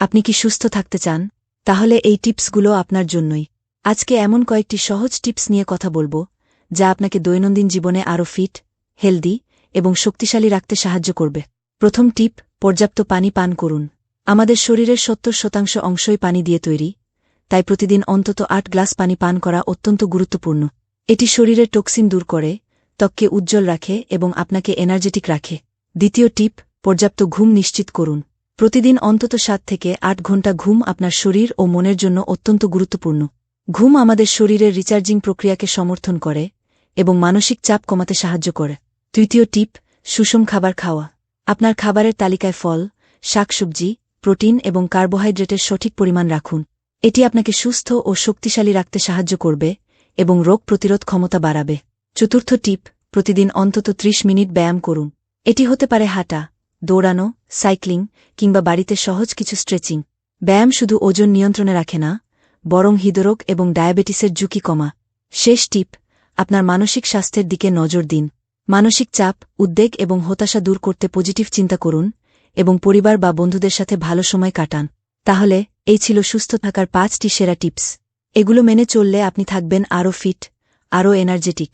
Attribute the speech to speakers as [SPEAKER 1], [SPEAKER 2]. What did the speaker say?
[SPEAKER 1] আপনি কি সুস্থ থাকতে চান? তাহলে এই টিপসগুলো আপনার জন্যই। আজকে এমন কয়েকটি সহজ টিপস নিয়ে কথা বলবো, যা আপনাকে দৈনন্দিন জীবনে আরও ফিট, হেলদি এবং শক্তিশালী রাখতে সাহায্য করবে। প্রথম টিপ, পর্যাপ্ত পানি পান করুন। আমাদের শরীরের ৭০% অংশই পানি দিয়ে তৈরি, তাই প্রতিদিন অন্তত ৮ গ্লাস পানি পান করা অত্যন্ত গুরুত্বপূর্ণ। এটি শরীরের টক্সিন দূর করে, ত্বককে উজ্জ্বল রাখে এবং আপনাকে এনার্জেটিক রাখে। দ্বিতীয় টিপ, পর্যাপ্ত ঘুম নিশ্চিত করুন। প্রতিদিন অন্তত ৭ থেকে ৮ ঘণ্টা ঘুম আপনার শরীর ও মনের জন্য অত্যন্ত গুরুত্বপূর্ণ। ঘুম আমাদের শরীরের রিচার্জিং প্রক্রিয়াকে সমর্থন করে এবং মানসিক চাপ কমাতে সাহায্য করে। তৃতীয় টিপ, সুষম খাবার খাওয়া। আপনার খাবারের তালিকায় ফল, শাকসবজি, প্রোটিন এবং কার্বোহাইড্রেটের সঠিক পরিমাণ রাখুন। এটি আপনাকে সুস্থ ও শক্তিশালী রাখতে সাহায্য করবে এবং রোগ প্রতিরোধ ক্ষমতা বাড়াবে। চতুর্থ টিপ, প্রতিদিন অন্তত ৩০ মিনিট ব্যায়াম করুন। এটি হতে পারে হাঁটা, দৌড়ানো, সাইক্লিং কিংবা বাড়িতে সহজ কিছু স্ট্রেচিং। ব্যায়াম শুধু ওজন নিয়ন্ত্রণে রাখে না, বরং হৃদরোগ এবং ডায়াবেটিসের ঝুঁকি কমা। শেষ টিপ, আপনার মানসিক স্বাস্থ্যের দিকে নজর দিন। মানসিক চাপ, উদ্বেগ এবং হতাশা দূর করতে পজিটিভ চিন্তা করুন এবং পরিবার বা বন্ধুদের সাথে ভালো সময় কাটান। তাহলে এই ছিল সুস্থ থাকার ৫টি সেরা টিপস। এগুলো মেনে চললে আপনি থাকবেন আরও ফিট, আরও এনার্জেটিক